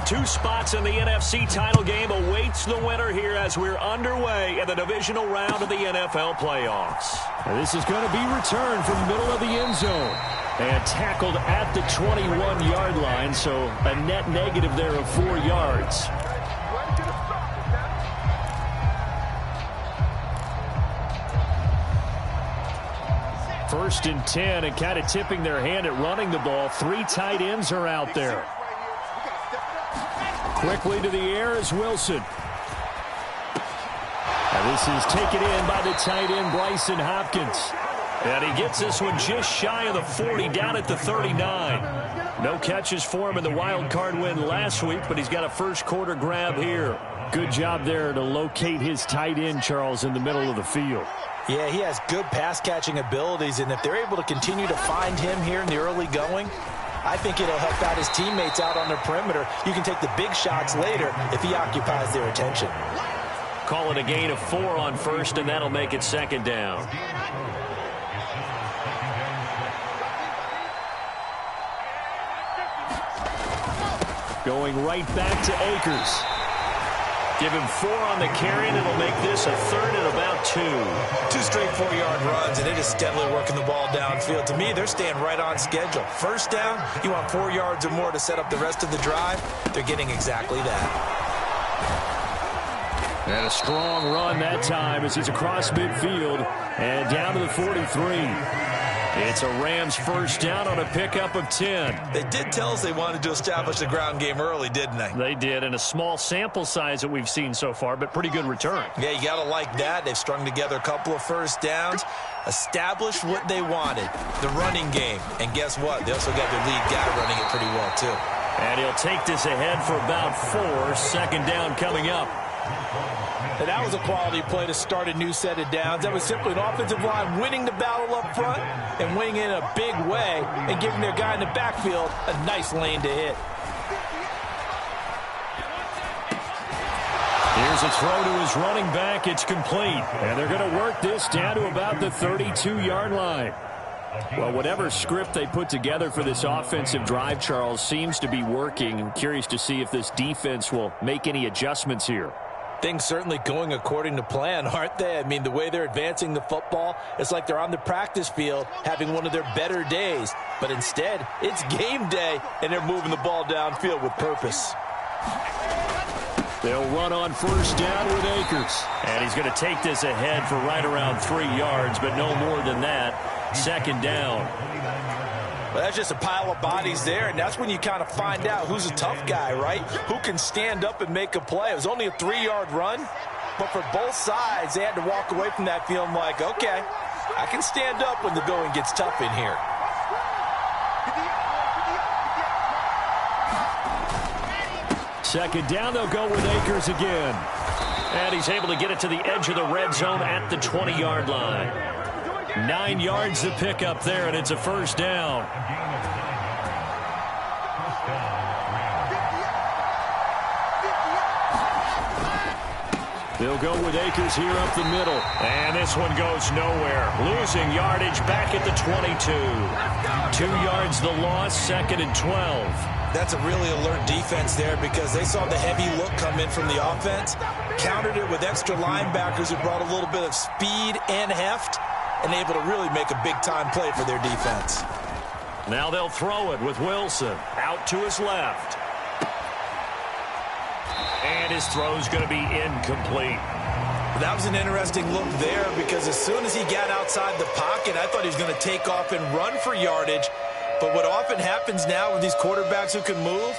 of two spots in the NFC title game awaits the winner here as we're underway in the divisional round of the NFL playoffs. And this is going to be returned from the middle of the end zone. And tackled at the 21-yard line, so a net negative there of 4 yards. First and 10, and kind of tipping their hand at running the ball. 3 tight ends are out there. Quickly to the air is Wilson. And this is taken in by the tight end, Bryson Hopkins. And he gets this one just shy of the 40, down at the 39. No catches for him in the wild card win last week, but he's got a first quarter grab here. Good job there to locate his tight end, Charles, in the middle of the field. Yeah, he has good pass-catching abilities, and if they're able to continue to find him here in the early going, I think it'll help out his teammates out on the perimeter. You can take the big shots later if he occupies their attention. Call it a gain of 4 on first, and that'll make it second down. Going right back to Akers. Give him 4 on the carry, and it'll make this a 3rd and about 2. 2 straight 4-yard runs, and it is steadily working the ball downfield. To me, they're staying right on schedule. First down, you want 4 yards or more to set up the rest of the drive. They're getting exactly that. And a strong run that time as he's across midfield and down to the 43. It's a Rams first down on a pickup of 10. They did tell us they wanted to establish the ground game early, didn't they? They did, and a small sample size that we've seen so far, but pretty good return. Yeah, you got to like that. They've strung together a couple of first downs, established what they wanted, the running game. And guess what? They also got their lead guy running it pretty well, too. And he'll take this ahead for about 4. Second down coming up. And that was a quality play to start a new set of downs. That was simply an offensive line winning the battle up front and winning in a big way and giving their guy in the backfield a nice lane to hit. Here's a throw to his running back. It's complete. And they're going to work this down to about the 32-yard line. Well, whatever script they put together for this offensive drive, Charles, seems to be working. I'm curious to see if this defense will make any adjustments here. Things certainly going according to plan, aren't they? I mean, the way they're advancing the football, it's like they're on the practice field having one of their better days. But instead, it's game day, and they're moving the ball downfield with purpose. They'll run on first down with Akers. And he's going to take this ahead for right around 3 yards, but no more than that. Second down. Well, that's just a pile of bodies there, and that's when you kind of find out who's a tough guy, right? Who can stand up and make a play. It was only a 3-yard run, but for both sides, they had to walk away from that feeling like, okay, I can stand up when the going gets tough in here. Second down, they'll go with Akers again. And he's able to get it to the edge of the red zone at the 20-yard line. 9 yards to pick up there, and it's a first down. They'll go with Akers here up the middle. And this one goes nowhere. Losing yardage back at the 22. 2 yards the loss, second and 12. That's a really alert defense there because they saw the heavy look come in from the offense, countered it with extra linebackers who brought a little bit of speed and heft, and able to really make a big-time play for their defense. Now they'll throw it with Wilson out to his left. And his throw's going to be incomplete. That was an interesting look there because as soon as he got outside the pocket, I thought he was going to take off and run for yardage. But what often happens now with these quarterbacks who can move,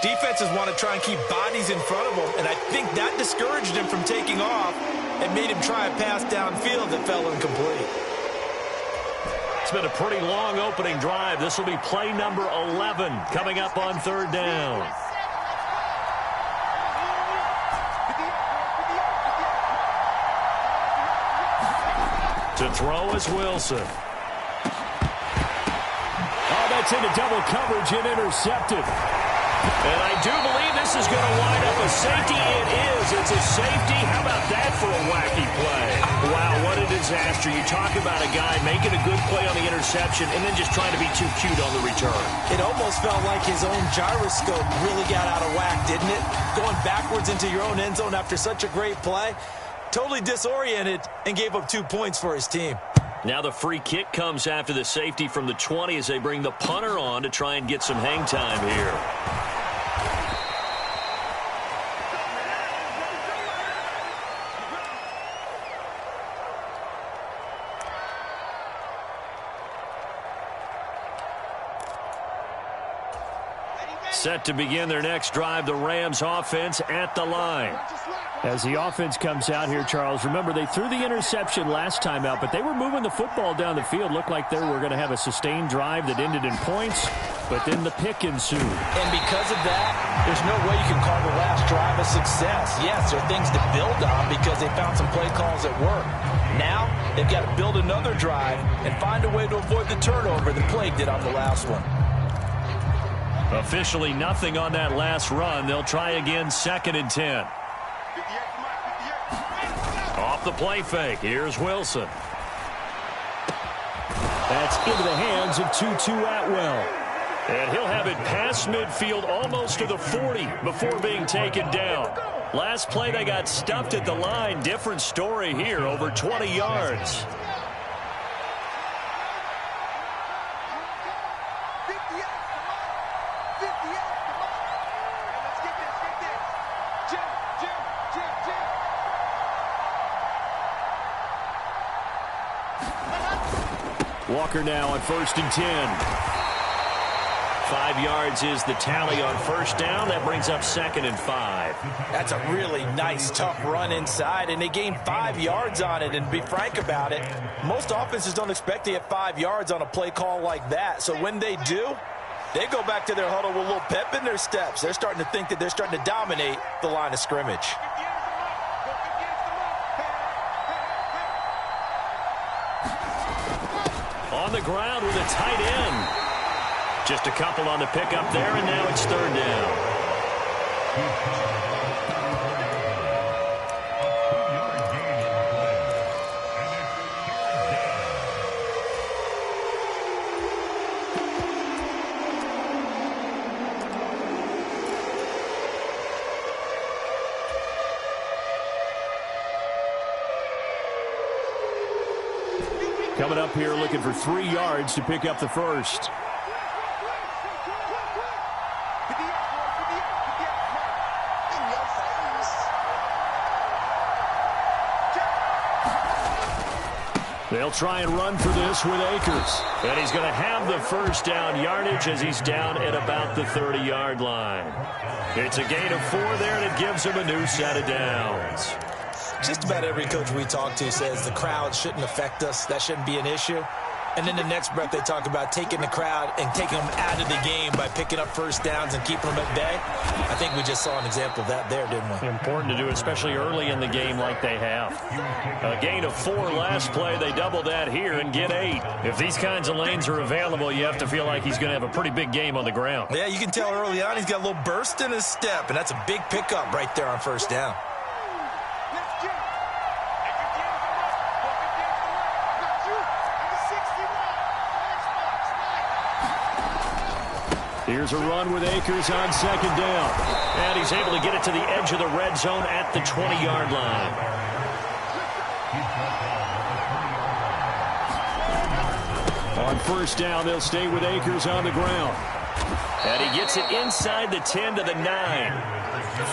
defenses want to try and keep bodies in front of them, and I think that discouraged him from taking off and made him try a pass downfield that fell incomplete. It's been a pretty long opening drive. This will be play number 11 coming up on third down. To throw is Wilson. Oh, that's into double coverage and intercepted. And I do believe this is going to wind up a safety. It is. It's a safety. How about that for a wacky play? Wow, what a disaster. You talk about a guy making a good play on the interception and then just trying to be too cute on the return. It almost felt like his own gyroscope really got out of whack, didn't it? Going backwards into your own end zone after such a great play. Totally disoriented and gave up 2 points for his team. Now the free kick comes after the safety from the 20 as they bring the punter on to try and get some hang time here. Set to begin their next drive, the Rams offense at the line. As the offense comes out here, Charles, remember they threw the interception last time out, but they were moving the football down the field. Looked like they were going to have a sustained drive that ended in points, but then the pick ensued. And because of that, there's no way you can call the last drive a success. Yes, there are things to build on because they found some play calls that work. Now, they've got to build another drive and find a way to avoid the turnover the play did on the last one. Officially nothing on that last run. They'll try again, 2nd and 10. Off the play fake. Here's Wilson. That's into the hands of Tutu Atwell. And he'll have it past midfield almost to the 40 before being taken down. Last play they got stuffed at the line. Different story here, over 20 yards. Walker now on 1st and 10. 5 yards is the tally on 1st down. That brings up 2nd and 5. That's a really nice, tough run inside, and they gained 5 yards on it. And to be frank about it, most offenses don't expect to get 5 yards on a play call like that. So when they do, they go back to their huddle with a little pep in their steps. They're starting to think that they're starting to dominate the line of scrimmage. On the ground with a tight end. Just a couple on the pickup there, and now it's 3rd down. Coming up here looking for 3 yards to pick up the first. They'll try and run for this with Akers. And he's going to have the 1st down yardage as he's down at about the 30-yard line. It's a gain of 4 there, and it gives him a new set of downs. Just about every coach we talk to says the crowd shouldn't affect us. That shouldn't be an issue. And then the next breath they talk about taking the crowd and taking them out of the game by picking up 1st downs and keeping them at bay. I think we just saw an example of that there, didn't we? Important to do, especially early in the game like they have. A gain of 4 last play. They double that here and get 8. If these kinds of lanes are available, you have to feel like he's going to have a pretty big game on the ground. Yeah, you can tell early on he's got a little burst in his step, and that's a big pickup right there on 1st down. Here's a run with Akers on 2nd down. And he's able to get it to the edge of the red zone at the 20-yard line. On 1st down, they'll stay with Akers on the ground. And he gets it inside the 10 to the 9.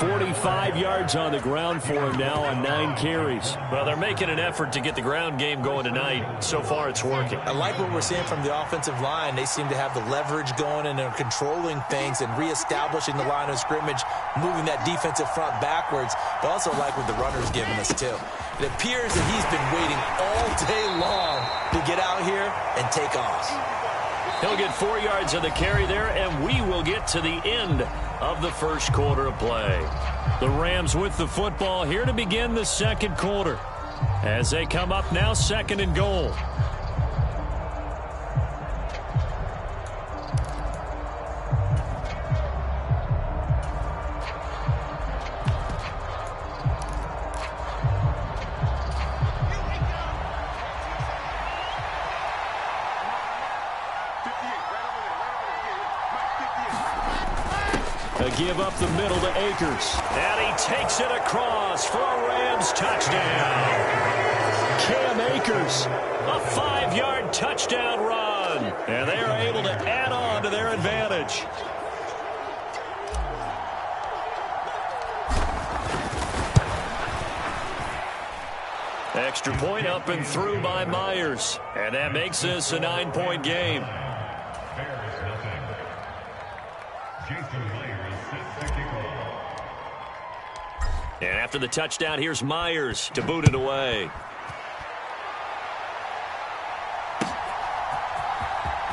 45 yards on the ground for him now on 9 carries. Well, they're making an effort to get the ground game going tonight. So far, it's working. I like what we're seeing from the offensive line. They seem to have the leverage going, and they're controlling things and reestablishing the line of scrimmage, moving that defensive front backwards. But also like what the runner's giving us, too. It appears that he's been waiting all day long to get out here and take off. He'll get 4 yards on the carry there, and we will get to the end of the 1st quarter of play. The Rams with the football here to begin the 2nd quarter. As they come up now, 2nd and goal. give up the middle to Akers. And he takes it across for a Rams touchdown. Cam Akers. A 5-yard touchdown run. And they are able to add on to their advantage. Extra point up and through by Myers. And that makes this a 9-point game. And after the touchdown, here's Myers to boot it away.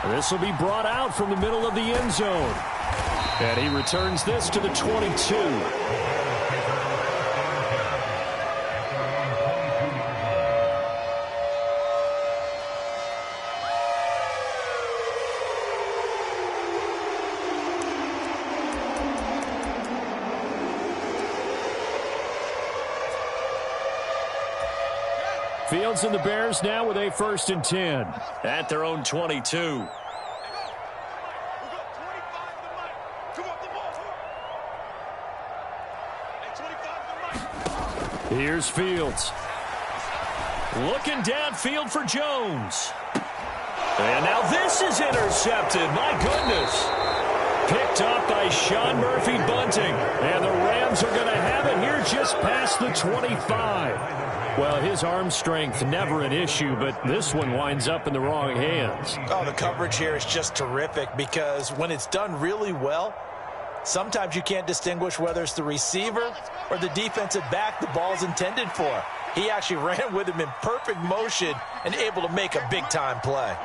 This will be brought out from the middle of the end zone. And he returns this to the 22. Fields and the Bears now with a 1st and 10. At their own 22. Here's Fields. Looking downfield for Jones. And now this is intercepted. My goodness. Picked up by Sean Murphy Bunting. And the Rams are going to have it here just past the 25. Well, his arm strength never an issue, but this one winds up in the wrong hands. Oh, the coverage here is just terrific because when it's done really well, sometimes you can't distinguish whether it's the receiver or the defensive back the ball's intended for. He actually ran with him in perfect motion and able to make a big-time play.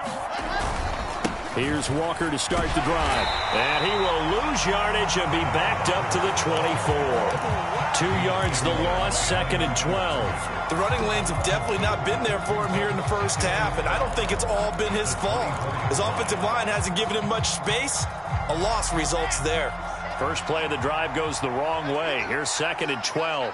Here's Walker to start the drive. And he will lose yardage and be backed up to the 24. 2 yards the loss, 2nd and 12. The running lanes have definitely not been there for him here in the first half, and I don't think it's all been his fault. His offensive line hasn't given him much space. A loss results there. First play of the drive goes the wrong way. Here's 2nd and 12.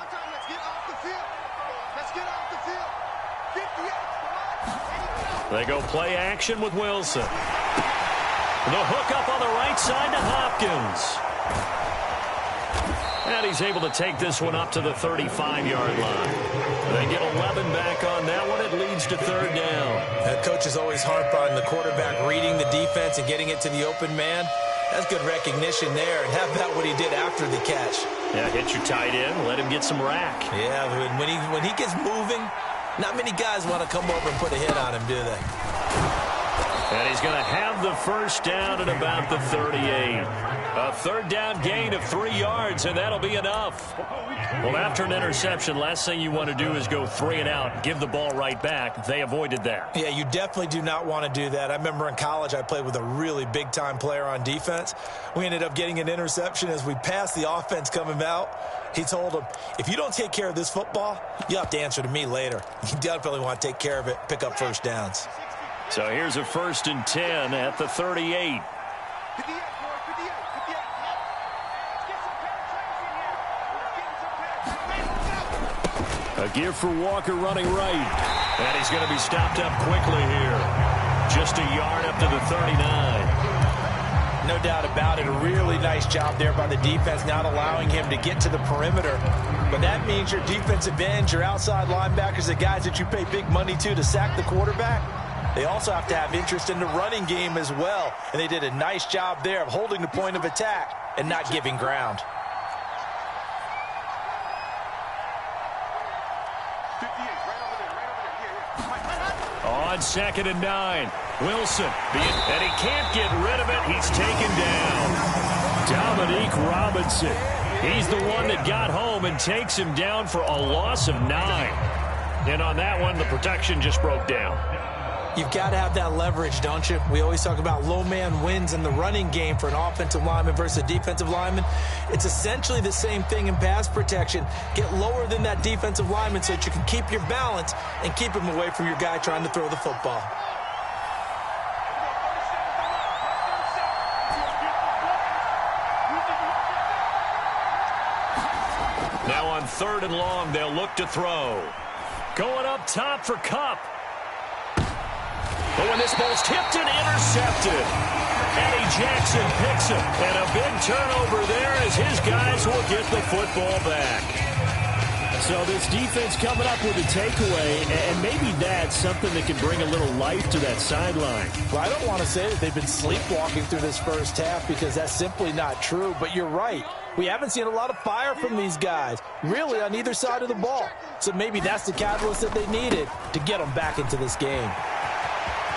They go play action with Wilson. The hook up on the right side to Hopkins. And he's able to take this one up to the 35-yard line. They get 11 back on that one. It leads to 3rd down. That coach is always harp on the quarterback reading the defense and getting it to the open man. That's good recognition there. And how about what he did after the catch? Yeah, hit your tight end. Let him get some rack. Yeah, when he gets moving, not many guys want to come over and put a hit on him, do they? And he's going to have the first down at about the 38. A 3rd down gain of 3 yards, and that'll be enough. Well, after an interception, last thing you want to do is go 3 and out, give the ball right back. They avoided that. Yeah, you definitely do not want to do that. I remember in college I played with a really big-time player on defense. We ended up getting an interception as we passed the offense coming out. He told him, if you don't take care of this football, you'll have to answer to me later. You definitely want to take care of it, pick up first downs. So here's a 1st and 10 at the 38. A give for Walker running right. And he's going to be stopped up quickly here. Just a yard up to the 39. No doubt about it. A really nice job there by the defense, not allowing him to get to the perimeter. But that means your defensive ends, your outside linebackers, the guys that you pay big money to sack the quarterback, they also have to have interest in the running game as well. And they did a nice job there of holding the point of attack and not giving ground. On 2nd and 9. Wilson. And he can't get rid of it. He's taken down. Dominique Robinson. He's the one that got home and takes him down for a loss of 9. And on that one, the protection just broke down. You've got to have that leverage, don't you? We always talk about low man wins in the running game for an offensive lineman versus a defensive lineman. It's essentially the same thing in pass protection. Get lower than that defensive lineman so that you can keep your balance and keep him away from your guy trying to throw the football. Now on 3rd and long, they'll look to throw. Going up top for Kupp. Oh, and this ball's tipped and intercepted. Eddie Jackson picks him. And a big turnover there as his guys will get the football back. So this defense coming up with a takeaway, and maybe that's something that can bring a little life to that sideline. Well, I don't want to say that they've been sleepwalking through this first half because that's simply not true, but you're right. We haven't seen a lot of fire from these guys, really, on either side of the ball. So maybe that's the catalyst that they needed to get them back into this game.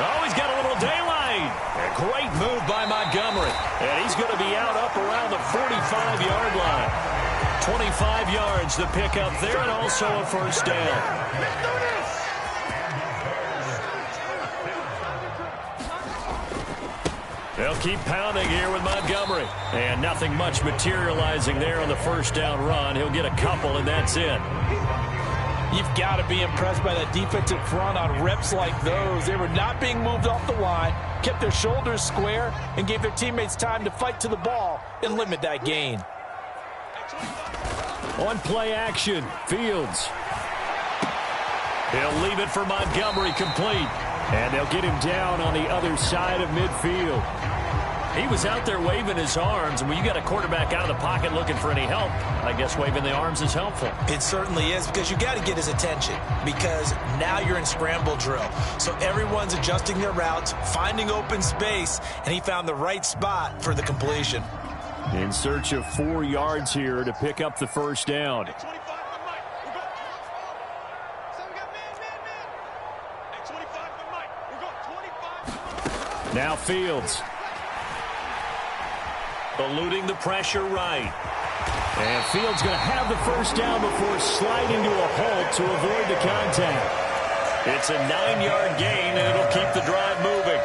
Oh, he's got a little daylight. A great move by Montgomery. And he's going to be out up around the 45-yard line. 25 yards the pick up there, and also a first down. They'll keep pounding here with Montgomery. And nothing much materializing there on the first down run. He'll get a couple, and that's it. You've got to be impressed by that defensive front on reps like those. They were not being moved off the line, kept their shoulders square, and gave their teammates time to fight to the ball and limit that gain. On play action, Fields. He'll leave it for Montgomery, complete. And they'll get him down on the other side of midfield. He was out there waving his arms, and when you got a quarterback out of the pocket looking for any help, I guess waving the arms is helpful. It certainly is, because you got to get his attention, because now you're in scramble drill. So everyone's adjusting their routes, finding open space, and he found the right spot for the completion. In search of 4 yards here to pick up the first down. Now Fields. Eluding the pressure right. And Fields going to have the first down before sliding to a halt to avoid the contact. It's a 9-yard gain, and it'll keep the drive moving.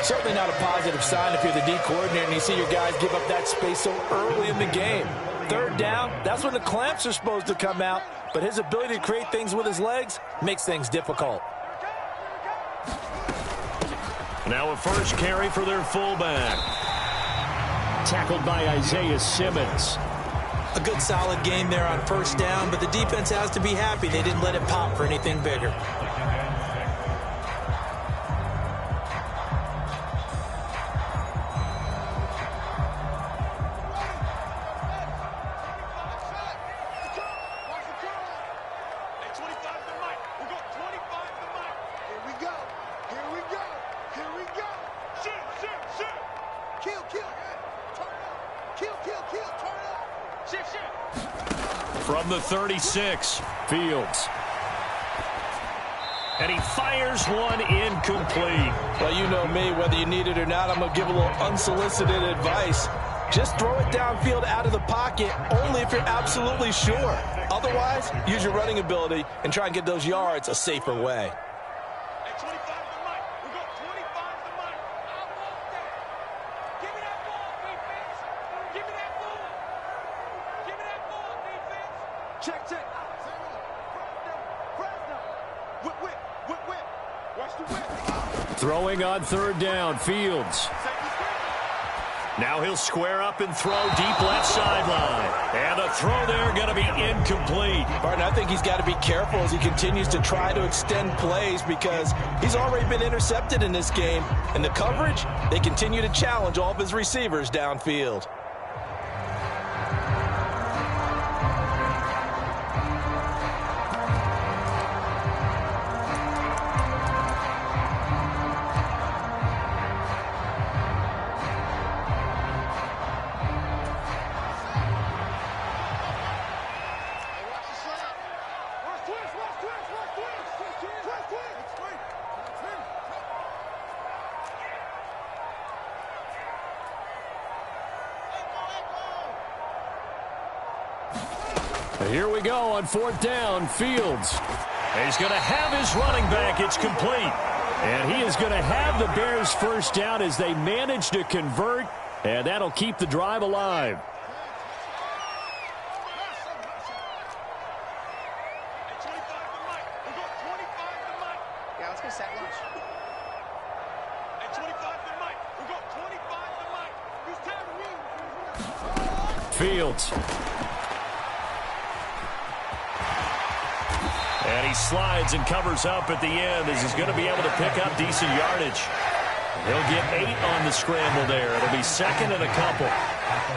Certainly not a positive sign if you're the D coordinator and you see your guys give up that space so early in the game. Third down, that's when the clamps are supposed to come out, but his ability to create things with his legs makes things difficult. Now a first carry for their fullback. Tackled by Isaiah Simmons. A good solid game there on first down, but the defense has to be happy they didn't let it pop for anything bigger. From the 36, Fields. And he fires one incomplete. Well, you know me, whether you need it or not, I'm going to give a little unsolicited advice. Just throw it downfield out of the pocket, only if you're absolutely sure. Otherwise, use your running ability and try and get those yards a safer way. Throwing on third down, Fields. Now he'll square up and throw deep left sideline. And a throw there going to be incomplete. Barton, I think he's got to be careful as he continues to try to extend plays because he's already been intercepted in this game. And the coverage, they continue to challenge all of his receivers downfield. Here we go on fourth down, Fields. He's going to have his running back. It's complete. And he is going to have the Bears first down as they manage to convert, and that'll keep the drive alive. Fields. And he slides and covers up at the end as he's going to be able to pick up decent yardage. He'll get 8 on the scramble there. It'll be second and a couple.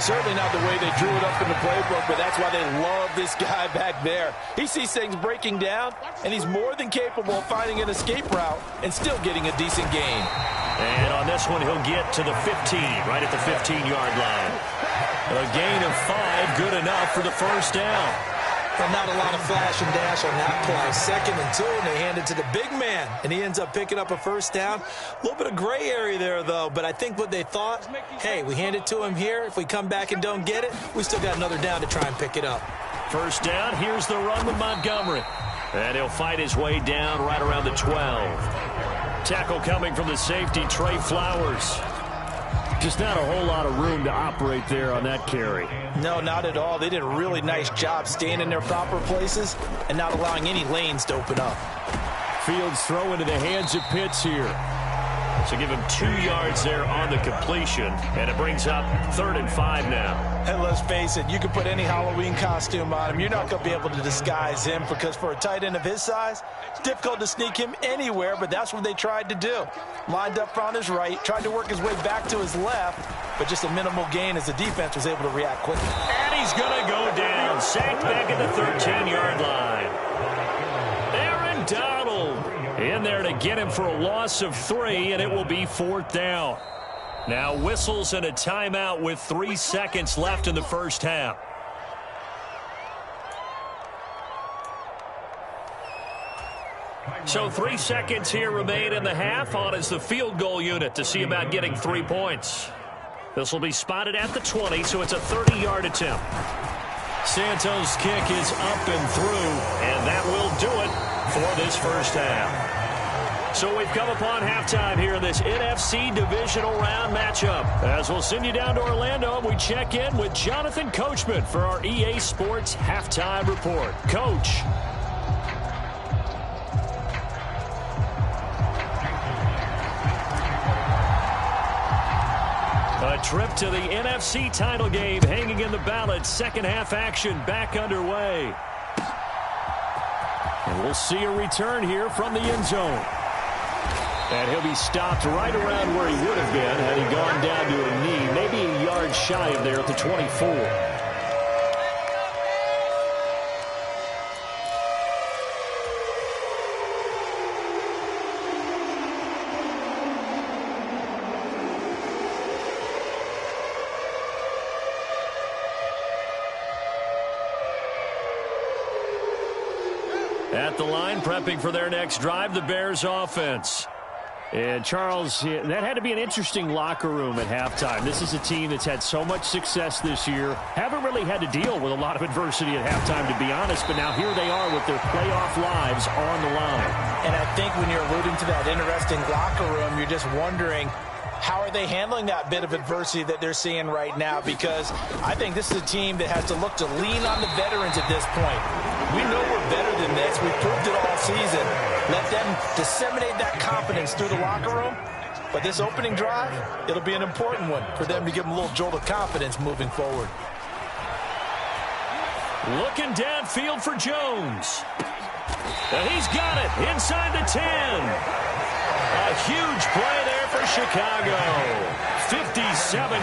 Certainly not the way they drew it up in the playbook, but that's why they love this guy back there. He sees things breaking down, and he's more than capable of finding an escape route and still getting a decent gain. And on this one, he'll get to the 15, right at the 15-yard line. A gain of 5, good enough for the first down. But not a lot of flash and dash on that play. Second and 2, and they hand it to the big man, and he ends up picking up a first down. A little bit of gray area there, though, but I think what they thought, hey, we hand it to him here. If we come back and don't get it, we still got another down to try and pick it up. First down, here's the run with Montgomery. And he'll fight his way down right around the 12. Tackle coming from the safety, Trey Flowers. Just not a whole lot of room to operate there on that carry. No, not at all. They did a really nice job staying in their proper places and not allowing any lanes to open up. Fields throw into the hands of Pitts here. So give him 2 yards there on the completion, and it brings up 3rd and 5 now. And let's face it, you can put any Halloween costume on him. You're not going to be able to disguise him because for a tight end of his size, it's difficult to sneak him anywhere, but that's what they tried to do. Lined up on his right, tried to work his way back to his left, but just a minimal gain as the defense was able to react quickly. And he's going to go down, sacked back at the 13-yard line. Aaron Donald in there to get him for a loss of 3, and it will be 4th down. Now whistles and a timeout with 3 seconds left in the first half. So 3 seconds here remain in the half. On is the field goal unit to see about getting 3 points. This will be spotted at the 20, so it's a 30-yard attempt. Santos' kick is up and through, and that will do it for this first half. So we've come upon halftime here in this NFC divisional round matchup. As we'll send you down to Orlando, we check in with Jonathan Coachman for our EA Sports Halftime Report. Coach. A trip to the NFC title game hanging in the balance. Second half action back underway. And we'll see a return here from the end zone. And he'll be stopped right around where he would have been had he gone down to a knee, maybe a yard shy of there at the 24. At the line, prepping for their next drive, the Bears offense. And, Charles, that had to be an interesting locker room at halftime. This is a team that's had so much success this year. Haven't really had to deal with a lot of adversity at halftime, to be honest. But now here they are with their playoff lives on the line. And I think when you're alluding to that interesting locker room, you're just wondering, how are they handling that bit of adversity that they're seeing right now? Because I think this is a team that has to look to lean on the veterans at this point. We know we're better than this. We've proved it all season. Let them disseminate that confidence through the locker room. But this opening drive, it'll be an important one for them to give them a little jolt of confidence moving forward. Looking downfield for Jones. And he's got it inside the 10. A huge play there for Chicago. 57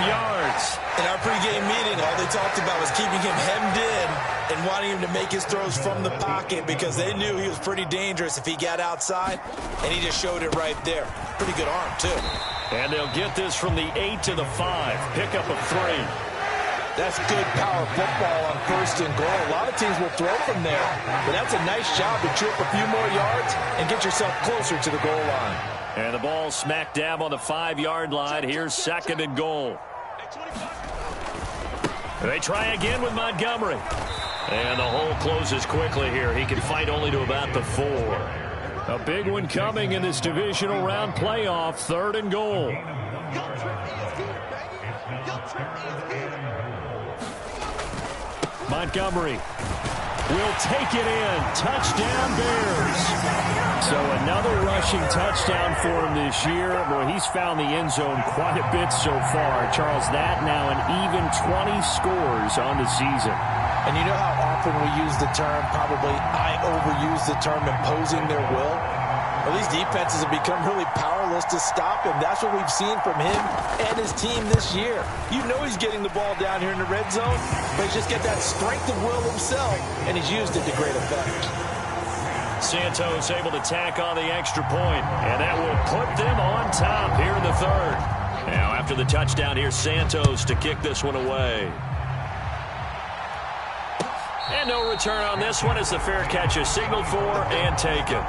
yards. In our pregame meeting, all they talked about was keeping him hemmed in and wanting him to make his throws from the pocket because they knew he was pretty dangerous if he got outside, and he just showed it right there. Pretty good arm, too. And they'll get this from the 8 to the 5. Pick up a 3. That's good power football on 1st and goal. A lot of teams will throw from there, but that's a nice job to chew up a few more yards and get yourself closer to the goal line. And the ball smack dab on the 5-yard line. Here's 2nd and goal. They try again with Montgomery. And the hole closes quickly here. He can fight only to about the 4. A big one coming in this divisional round playoff. 3rd and goal. Montgomery will take it in. Touchdown, Bears. So another rushing touchdown for him this year. Boy, he's found the end zone quite a bit so far. Charles, that now an even 20 scores on the season. And you know how often we use the term, probably I overuse the term imposing their will? Well, these defenses have become really powerless to stop him. That's what we've seen from him and his team this year. You know he's getting the ball down here in the red zone, but he's just got that strength of will himself, and he's used it to great effect. Santos able to tack on the extra point, and that will put them on top here in the third. Now, after the touchdown, here's Santos to kick this one away. And no return on this one as the fair catch is signaled for and taken.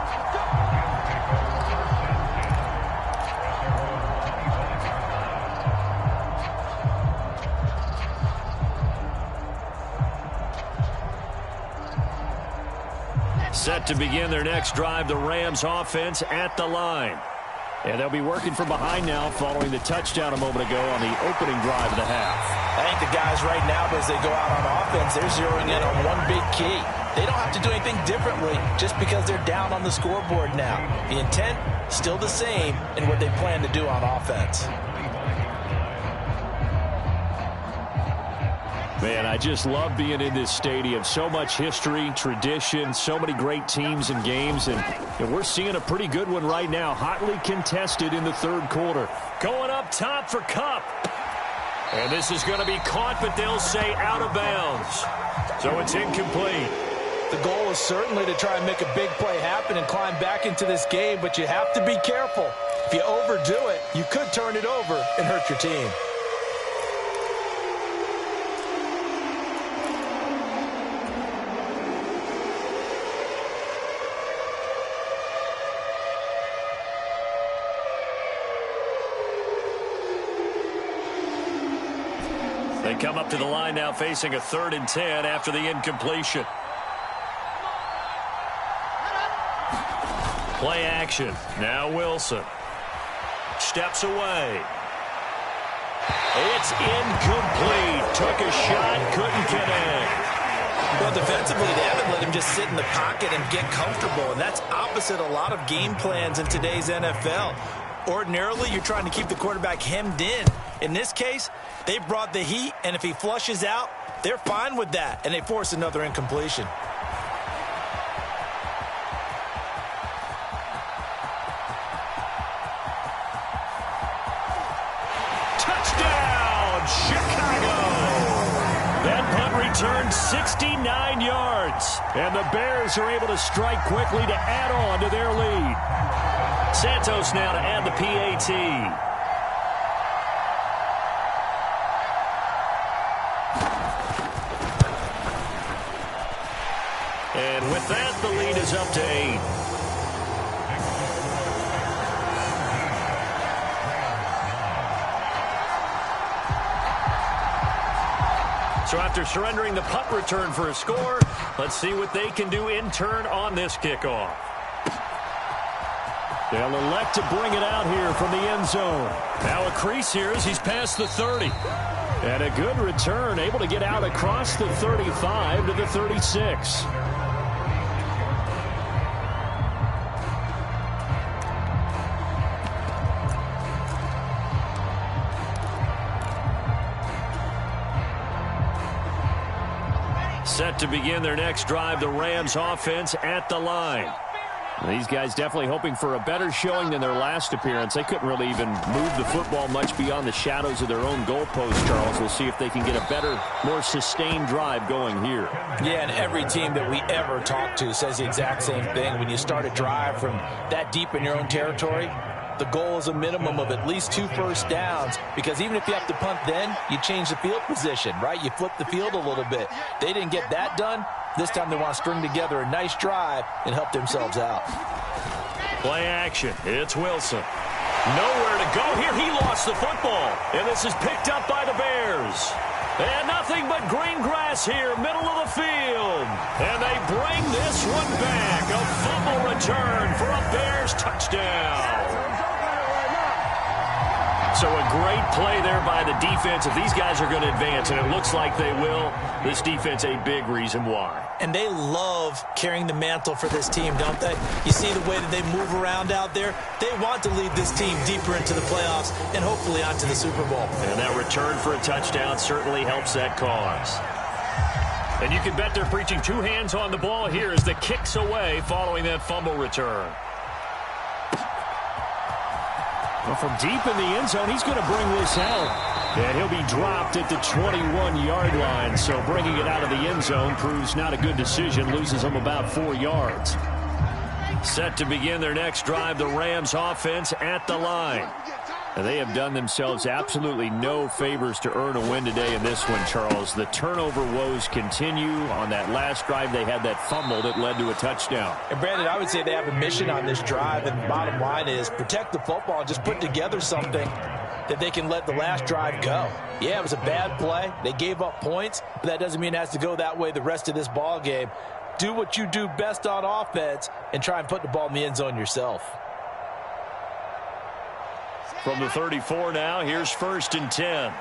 Set to begin their next drive, the Rams offense at the line. And they'll be working from behind now following the touchdown a moment ago on the opening drive of the half. I think the guys right now, as they go out on offense, they're zeroing in on one big key. They don't have to do anything differently just because they're down on the scoreboard now. The intent, still the same in what they plan to do on offense. Man, I just love being in this stadium. So much history, tradition, so many great teams and games, and we're seeing a pretty good one right now, hotly contested in the third quarter. Going up top for Kupp. And this is going to be caught, but they'll say out of bounds. So it's incomplete. The goal is certainly to try and make a big play happen and climb back into this game, but you have to be careful. If you overdo it, you could turn it over and hurt your team. They come up to the line now facing a 3rd and 10 after the incompletion. Play action. Now Wilson. Steps away. It's incomplete. Took a shot, couldn't connect. Well, defensively, they haven't let him just sit in the pocket and get comfortable, and that's opposite a lot of game plans in today's NFL. Ordinarily, you're trying to keep the quarterback hemmed in. In this case, they brought the heat, and if he flushes out, they're fine with that, and they force another incompletion. Touchdown, Chicago! That punt returned 69 yards, and the Bears are able to strike quickly to add on to their lead. Santos now to add the PAT. And with that, the lead is up to 8. So after surrendering the punt return for a score, let's see what they can do in turn on this kickoff. They'll elect to bring it out here from the end zone. Now a crease here as he's past the 30. And a good return, able to get out across the 35 to the 36. Set to begin their next drive, the Rams offense at the line. These guys definitely hoping for a better showing than their last appearance. They couldn't really even move the football much beyond the shadows of their own goalpost, Charles. We'll see if they can get a better, more sustained drive going here. Yeah, and every team that we ever talk to says the exact same thing. When you start a drive from that deep in your own territory, the goal is a minimum of at least 2 first downs, because even if you have to punt then, you change the field position, right? You flip the field a little bit. They didn't get that done. This time they want to string together a nice drive and help themselves out. Play action. It's Wilson. Nowhere to go here. He lost the football. And this is picked up by the Bears. And nothing but green grass here, middle of the field. And they bring this one back. A fumble return for a Bears touchdown. So a great play there by the defense. If these guys are going to advance, and it looks like they will, this defense a big reason why. And they love carrying the mantle for this team, don't they? You see the way that they move around out there? They want to lead this team deeper into the playoffs and hopefully onto the Super Bowl. And that return for a touchdown certainly helps that cause. And you can bet they're preaching 2 hands on the ball here as the kick's away following that fumble return. Well, from deep in the end zone, he's going to bring this out. And he'll be dropped at the 21-yard line. So bringing it out of the end zone proves not a good decision. Loses them about 4 yards. Set to begin their next drive, the Rams offense at the line. And they have done themselves absolutely no favors to earn a win today in this one, Charles. The turnover woes continue. On that last drive, they had that fumble that led to a touchdown. And, Brandon, I would say they have a mission on this drive, and the bottom line is protect the football and just put together something that they can let the last drive go. Yeah, it was a bad play. They gave up points, but that doesn't mean it has to go that way the rest of this ball game. Do what you do best on offense and try and put the ball in the end zone yourself. From the 34 now, here's 1st and 10.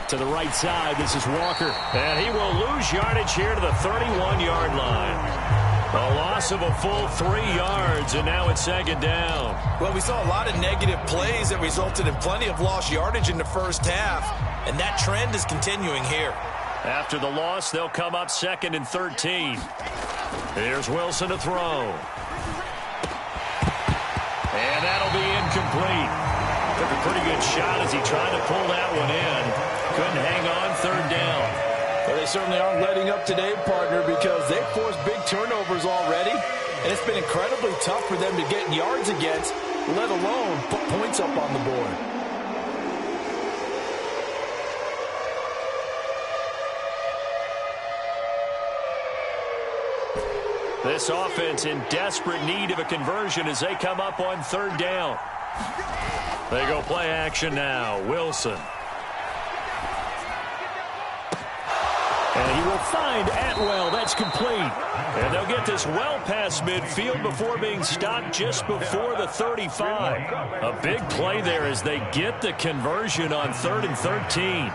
To the right side, this is Walker. And he will lose yardage here to the 31-yard line. A loss of a full 3 yards, and now it's 2nd down. Well, we saw a lot of negative plays that resulted in plenty of lost yardage in the first half, and that trend is continuing here. After the loss, they'll come up 2nd and 13. Here's Wilson to throw. And that'll be incomplete. Took a pretty good shot as he tried to pull that one in. Couldn't hang on, 3rd down. Well, they certainly aren't letting up today, partner, because they've forced big turnovers already, and it's been incredibly tough for them to get yards against, let alone put points up on the board. This offense in desperate need of a conversion as they come up on 3rd down. They go play action now. Wilson. And he will find Atwell. That's complete. And they'll get this well past midfield before being stopped just before the 35. A big play there as they get the conversion on 3rd and 13.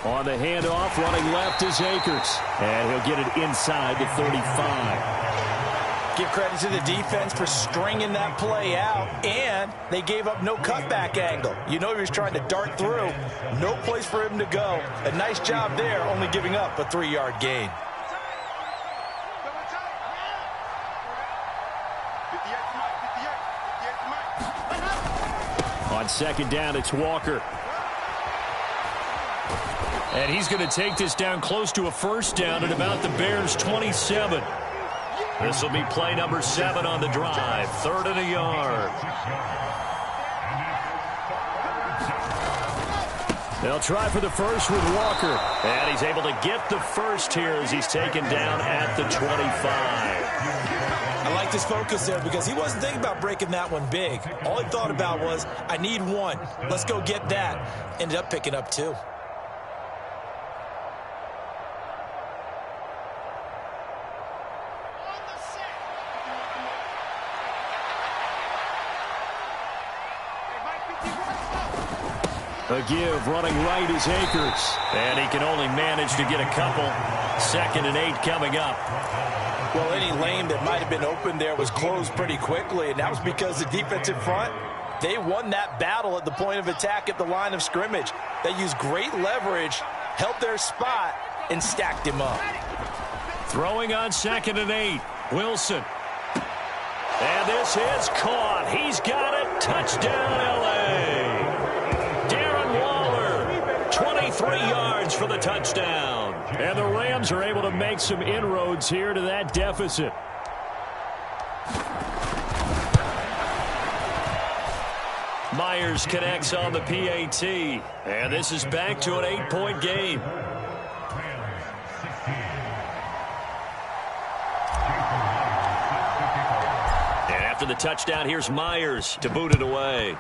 On the handoff, running left is Akers. And he'll get it inside the 35. Give credit to the defense for stringing that play out, and they gave up no cutback angle. You know he was trying to dart through. No place for him to go. A nice job there, only giving up a 3-yard gain. On 2nd down, it's Walker. And he's going to take this down close to a 1st down at about the Bears' 27. This will be play number 7 on the drive. 3rd and a yard. They'll try for the first with Walker. And he's able to get the first here as he's taken down at the 25. I like his focus there because he wasn't thinking about breaking that one big. All he thought about was, I need 1. Let's go get that. Ended up picking up 2. A give, running right is Akers. And he can only manage to get a couple. 2nd and 8 coming up. Well, any lane that might have been open there was closed pretty quickly, and that was because the defensive front, they won that battle at the point of attack at the line of scrimmage. They used great leverage, held their spot, and stacked him up. Throwing on 2nd and 8. Wilson. And this is caught. He's got it. Touchdown, L.A. 23 yards for the touchdown. And the Rams are able to make some inroads here to that deficit. Myers connects on the PAT. And this is back to an 8-point game. And after the touchdown, here's Myers to boot it away.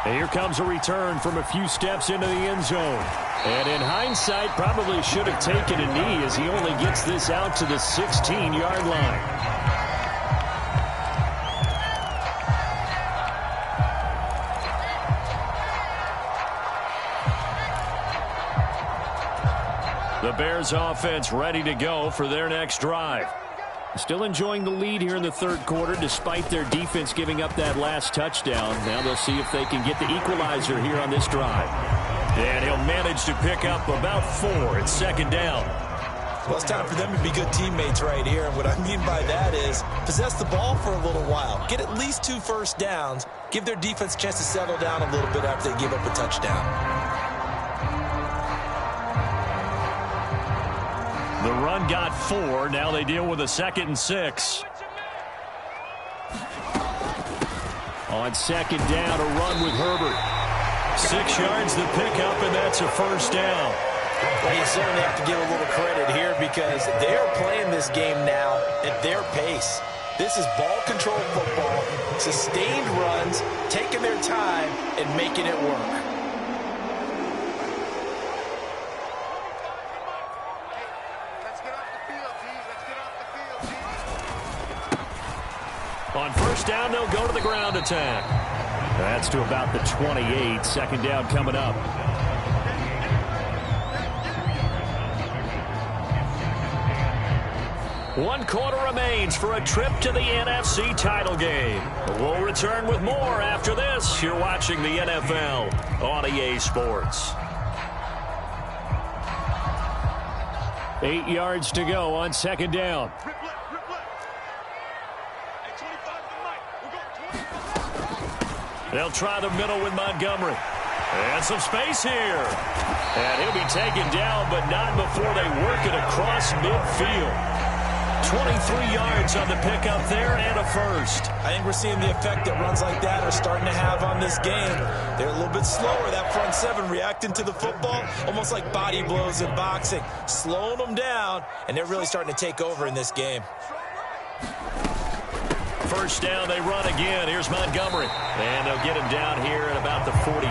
And here comes a return from a few steps into the end zone. And in hindsight, probably should have taken a knee as he only gets this out to the 16-yard line. The Bears offense ready to go for their next drive. Still enjoying the lead here in the third quarter despite their defense giving up that last touchdown. Now they'll see if they can get the equalizer here on this drive. And he'll manage to pick up about 4 at second down. Well, it's time for them to be good teammates right here. And what I mean by that is possess the ball for a little while. Get at least 2 first downs. Give their defense a chance to settle down a little bit after they give up a touchdown. The run got 4. Now they deal with a 2nd and 6. On second down, a run with Herbert. 6 yards to pick up, and that's a first down. Well, you certainly have to give a little credit here because they are playing this game now at their pace. This is ball control football, sustained runs, taking their time, and making it work. On first down, they'll go to the ground attack. That's to about the 28. Second down coming up. One quarter remains for a trip to the NFC title game. We'll return with more after this. You're watching the NFL on EA Sports. 8 yards to go on second down. They'll try the middle with Montgomery. And some space here. And he'll be taken down, but not before they work it across midfield. 23 yards on the pickup there and a first. I think we're seeing the effect that runs like that are starting to have on this game. They're a little bit slower, that front 7 reacting to the football, almost like body blows in boxing, slowing them down, and they're really starting to take over in this game. First down, they run again. Here's Montgomery. And they'll get him down here at about the 42.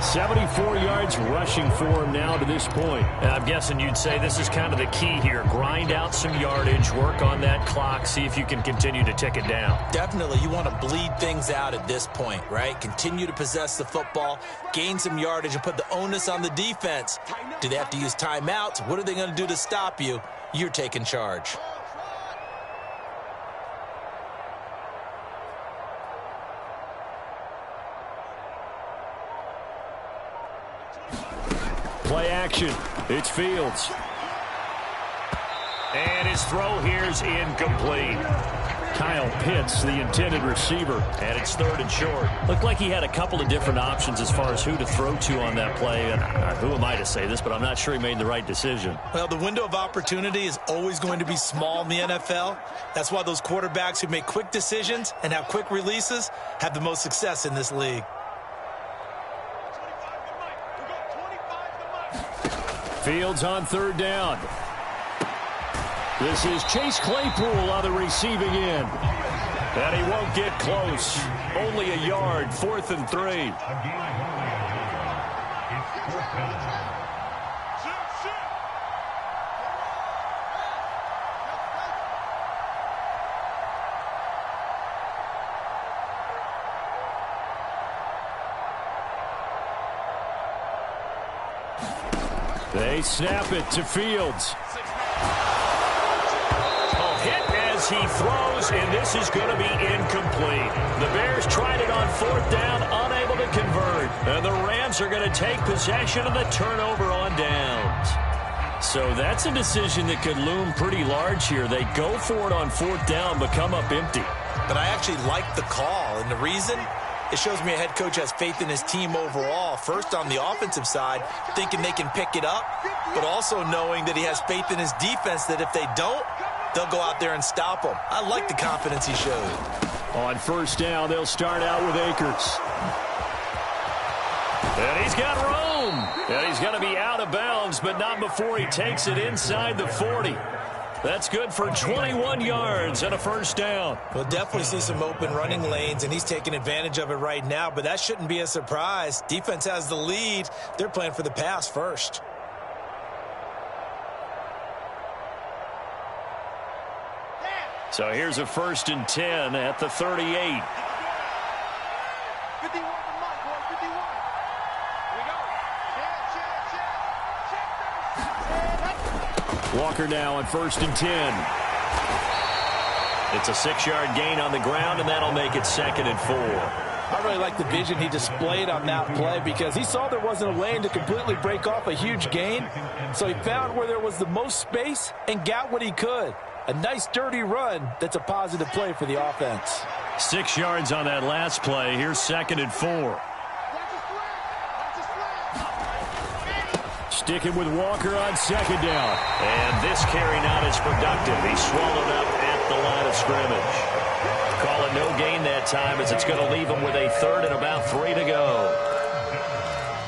74 yards rushing for him now to this point. And I'm guessing you'd say this is kind of the key here. Grind out some yardage, work on that clock, see if you can continue to tick it down. Definitely, you want to bleed things out at this point, right? Continue to possess the football, gain some yardage, and put the onus on the defense. Do they have to use timeouts? What are they going to do to stop you? You're taking charge. Play action. It's Fields. And his throw here's incomplete. Kyle Pitts, the intended receiver. And it's 3rd and short. Looked like he had a couple of different options as far as who to throw to on that play. And who am I to say this, but I'm not sure he made the right decision. Well, the window of opportunity is always going to be small in the NFL. That's why those quarterbacks who make quick decisions and have quick releases have the most success in this league. Fields on 3rd down. This is Chase Claypool on the receiving end. And he won't get close. Only a yard, 4th and 3. They snap it to Fields. Hit as he throws, and this is going to be incomplete. The Bears tried it on 4th down, unable to convert. And the Rams are going to take possession of the turnover on downs. So that's a decision that could loom pretty large here. They go for it on 4th down, but come up empty. But I actually like the call, and the reason? It shows me a head coach has faith in his team overall. First on the offensive side, thinking they can pick it up, but also knowing that he has faith in his defense that if they don't, they'll go out there and stop them. I like the confidence he showed. On 1st down, they'll start out with Akers. And he's got room. And he's going to be out of bounds, but not before he takes it inside the 40. That's good for 21 yards and a first down. We'll definitely see some open running lanes, and he's taking advantage of it right now, but that shouldn't be a surprise. Defense has the lead. They're playing for the pass first. So here's a 1st and 10 at the 38. Walker now on 1st and 10. It's a 6-yard gain on the ground, and that'll make it 2nd and 4. I really like the vision he displayed on that play because he saw there wasn't a lane to completely break off a huge gain. So he found where there was the most space and got what he could. A nice, dirty run that's a positive play for the offense. 6 yards on that last play. Here's 2nd and 4. Sticking with Walker on 2nd down. And this carry not as productive. He's swallowed up at the line of scrimmage. Call it no gain that time as it's going to leave him with a 3rd and about 3 to go.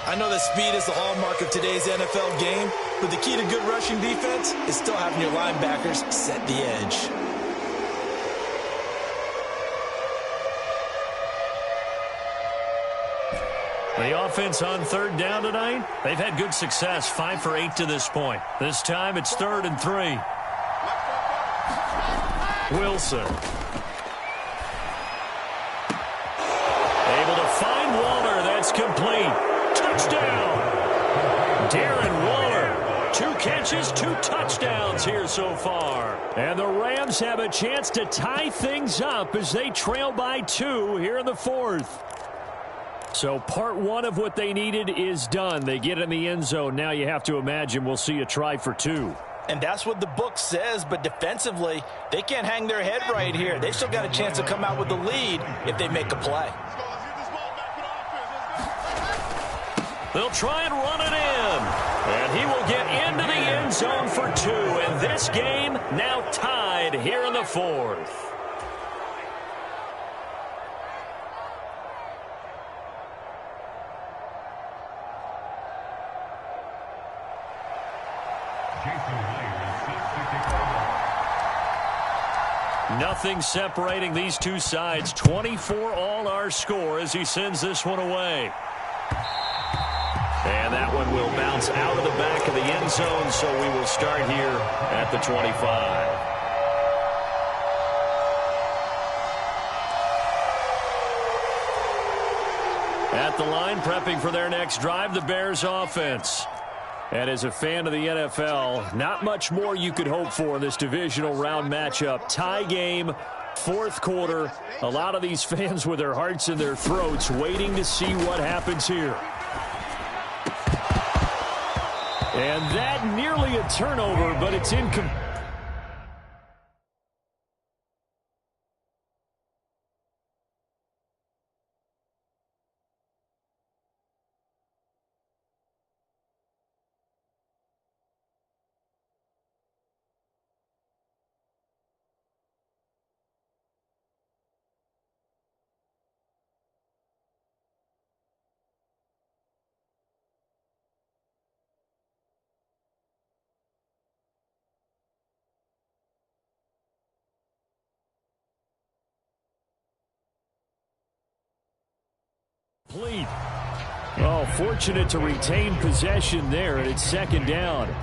I know that speed is the hallmark of today's NFL game, but the key to good rushing defense is still having your linebackers set the edge. The offense on 3rd down tonight, they've had good success, 5 for 8 to this point. This time it's 3rd and 3. Wilson. Able to find Waller. That's complete. Touchdown. Darren Waller. 2 catches, 2 touchdowns here so far. And the Rams have a chance to tie things up as they trail by 2 here in the 4th. So part 1 of what they needed is done. They get in the end zone. Now you have to imagine we'll see a try for 2. And that's what the book says, but defensively, they can't hang their head right here. They still got a chance to come out with the lead if they make a play. They'll try and run it in. And he will get into the end zone for 2. And this game now tied here in the 4th. Nothing separating these two sides. 24 all our score as he sends this one away. And that one will bounce out of the back of the end zone, so we will start here at the 25. At the line, prepping for their next drive, the Bears offense. And as a fan of the NFL, not much more you could hope for in this divisional round matchup. Tie game, 4th quarter. A lot of these fans with their hearts in their throats waiting to see what happens here. And that nearly a turnover, but it's incomplete. Oh, fortunate to retain possession there, and it's 2nd down.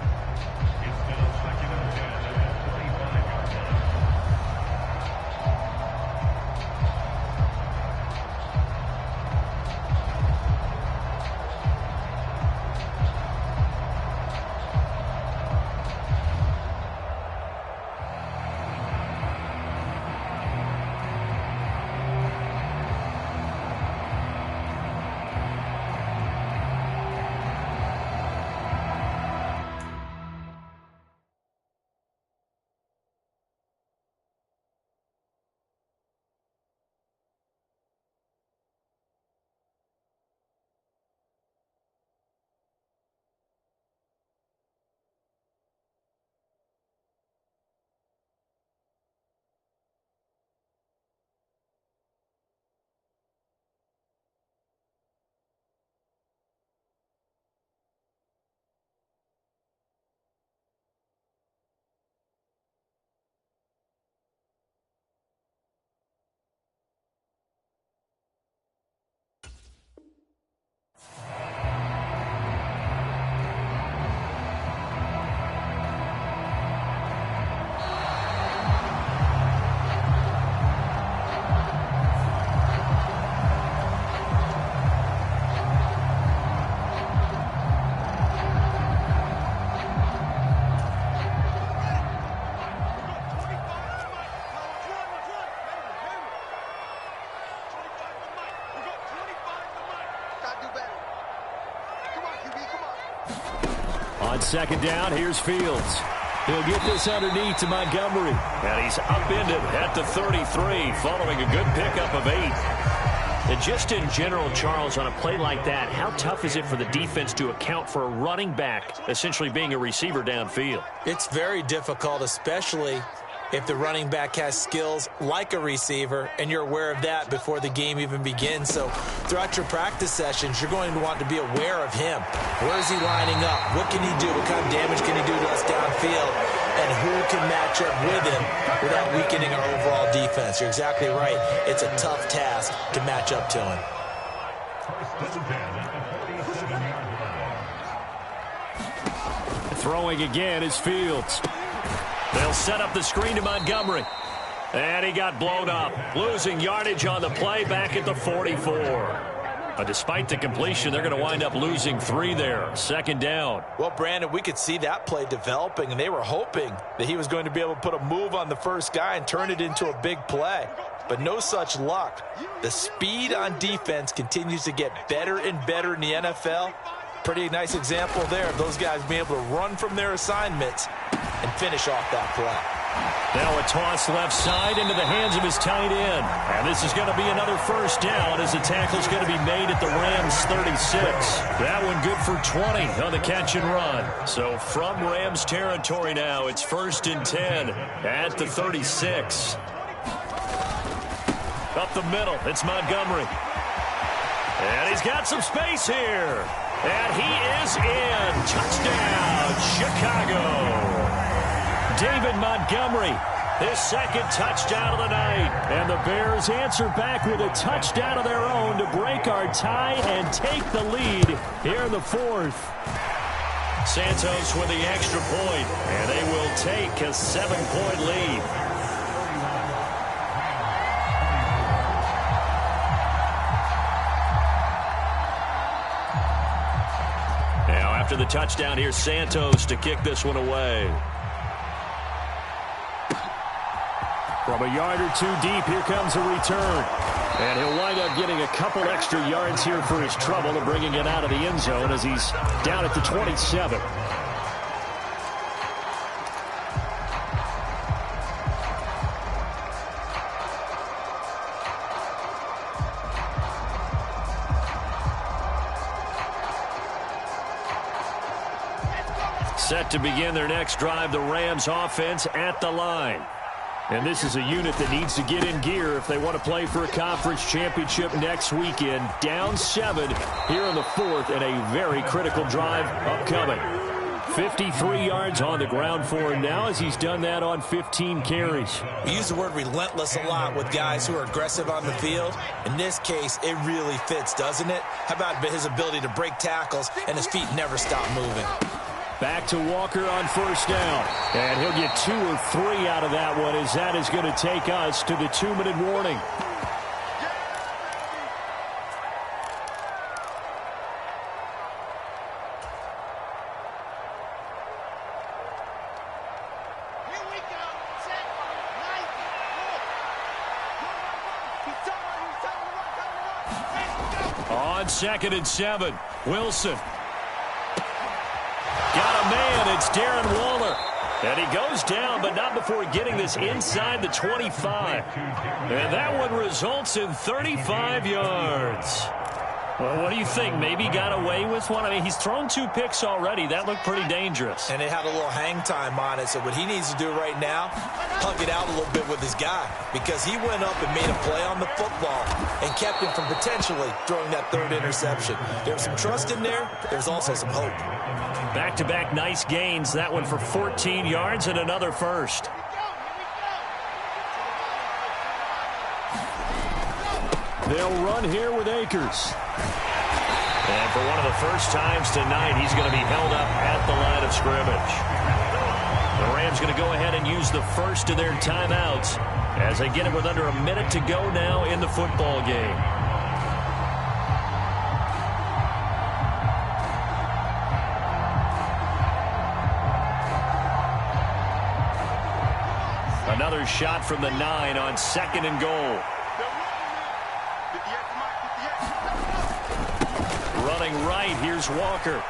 On second down, here's Fields. He'll get this underneath to Montgomery. And he's upended at the 33 following a good pickup of 8. And just in general, Charles, on a play like that, how tough is it for the defense to account for a running back essentially being a receiver downfield? It's very difficult, especially if the running back has skills like a receiver, and you're aware of that before the game even begins. So throughout your practice sessions, you're going to want to be aware of him. Where is he lining up? What can he do? What kind of damage can he do to us downfield? And who can match up with him without weakening our overall defense? You're exactly right. It's a tough task to match up to him. Throwing again is Fields. They'll set up the screen to Montgomery. And he got blown up, losing yardage on the play back at the 44. But despite the completion, they're going to wind up losing 3 there. Second down. Well, Brandon, we could see that play developing, and they were hoping that he was going to be able to put a move on the first guy and turn it into a big play. But no such luck. The speed on defense continues to get better and better in the NFL. Pretty nice example there of those guys being able to run from their assignments and finish off that play. Now a toss left side into the hands of his tight end. And this is going to be another first down as the tackle's going to be made at the Rams 36. That one good for 20 on the catch and run. So from Rams territory now, it's 1st and 10 at the 36. Up the middle, it's Montgomery. And he's got some space here. And he is in. Touchdown, Chicago. David Montgomery, his second touchdown of the night. And the Bears answer back with a touchdown of their own to break our tie and take the lead here in the 4th. Santos with the extra point, and they will take a 7-point lead. Now after the touchdown, here's Santos to kick this one away. From a yard or 2 deep, here comes a return. And he'll wind up getting a couple extra yards here for his trouble and bringing it out of the end zone as he's down at the 27. Set to begin their next drive, the Rams offense at the line. And this is a unit that needs to get in gear if they want to play for a conference championship next weekend. Down 7 here in the 4th and a very critical drive upcoming. 53 yards on the ground for him now as he's done that on 15 carries. We use the word relentless a lot with guys who are aggressive on the field. In this case, it really fits, doesn't it? How about his ability to break tackles and his feet never stop moving? Back to Walker on first down. And he'll get 2 or 3 out of that one as that is going to take us to the 2-minute warning. On 2nd and 7, Wilson. Got a man, it's Darren Waller. And he goes down, but not before getting this inside the 25. And that one results in 35 yards. Well, what do you think? Maybe got away with one? I mean, he's thrown 2 picks already. That looked pretty dangerous. And it had a little hang time on it. So what he needs to do right now, hug it out a little bit with his guy. Because he went up and made a play on the football and kept him from potentially throwing that 3rd interception. There's some trust in there. There's also some hope. Back-to-back nice gains. That one for 14 yards and another first. They'll run here with Akers. And for one of the first times tonight, he's going to be held up at the line of scrimmage. The Rams going to go ahead and use the first of their timeouts as they get it with under a minute to go now in the football game. Another shot from the 9 on 2nd and goal. Running right, here's Walker.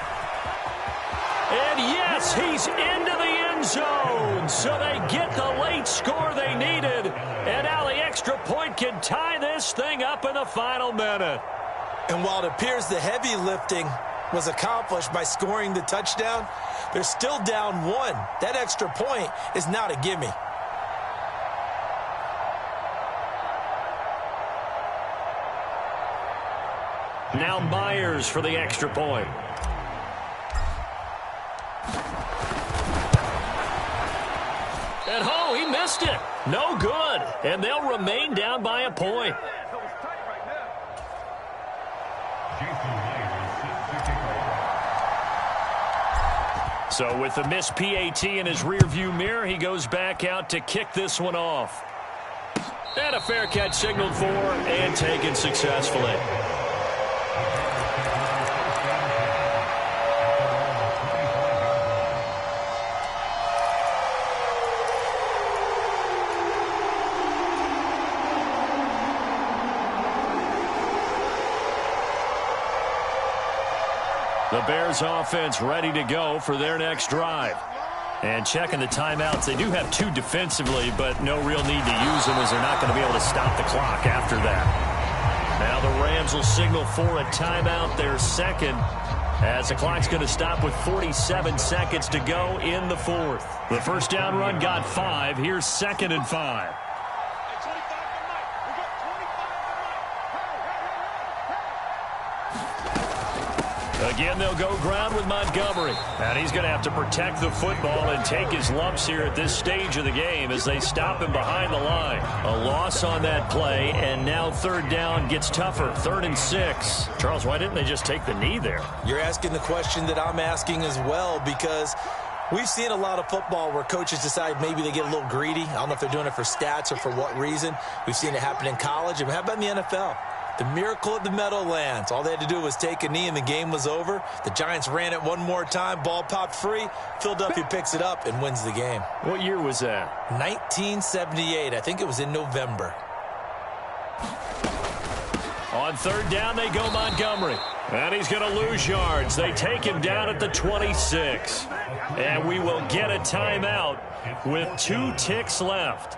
And yes, he's into the end zone. So they get the late score they needed. And now the extra point can tie this thing up in the final minute. And while it appears the heavy lifting was accomplished by scoring the touchdown, they're still down 1. That extra point is not a gimme. Now Myers for the extra point. And he missed it. No good. And they'll remain down by a point. So with the missed PAT in his rearview mirror, he goes back out to kick this one off. And a fair catch signaled for and taken successfully. The Bears offense ready to go for their next drive. And checking the timeouts, they do have 2 defensively, but no real need to use them as they're not going to be able to stop the clock after that. Now the Rams will signal for a timeout, their second, as the clock's going to stop with 47 seconds to go in the 4th. The first down run got 5. Here's 2nd and 5. Again, they'll go ground with Montgomery. And he's going to have to protect the football and take his lumps here at this stage of the game as they stop him behind the line. A loss on that play, and now 3rd down gets tougher. 3rd and 6. Charles, why didn't they just take the knee there? You're asking the question that I'm asking as well, because we've seen a lot of football where coaches decide maybe they get a little greedy. I don't know if they're doing it for stats or for what reason. We've seen it happen in college. And how about in the NFL? The miracle at the Meadowlands. All they had to do was take a knee and the game was over. The Giants ran it one more time. Ball popped free. Philadelphia picks it up and wins the game. What year was that? 1978. I think it was in November. On 3rd down, they go Montgomery. And he's going to lose yards. They take him down at the 26. And we will get a timeout with 2 ticks left.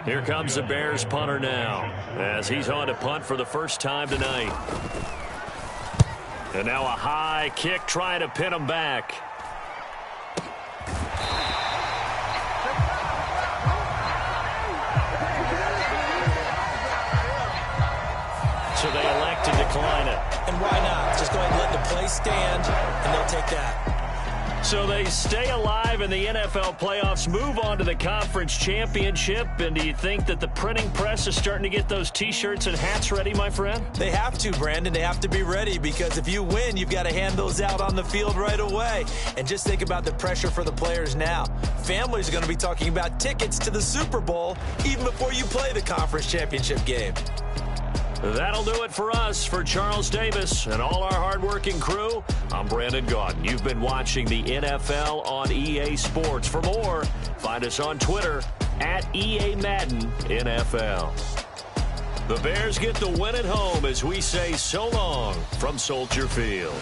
Here comes the Bears punter now as he's on to punt for the first time tonight. And now a high kick trying to pin him back. So they elect to decline it. And why not? Just go ahead and let the play stand, and they'll take that. So they stay alive in the NFL playoffs, move on to the conference championship. And do you think that the printing press is starting to get those T-shirts and hats ready, my friend? They have to, Brandon. They have to be ready, because if you win, you've got to hand those out on the field right away. And just think about the pressure for the players now. Families are going to be talking about tickets to the Super Bowl even before you play the conference championship game. That'll do it for us. For Charles Davis and all our hardworking crew, I'm Brandon Gaudin. You've been watching the NFL on EA Sports. For more, find us on Twitter at EA Madden NFL. The Bears get the win at home as we say so long from Soldier Field.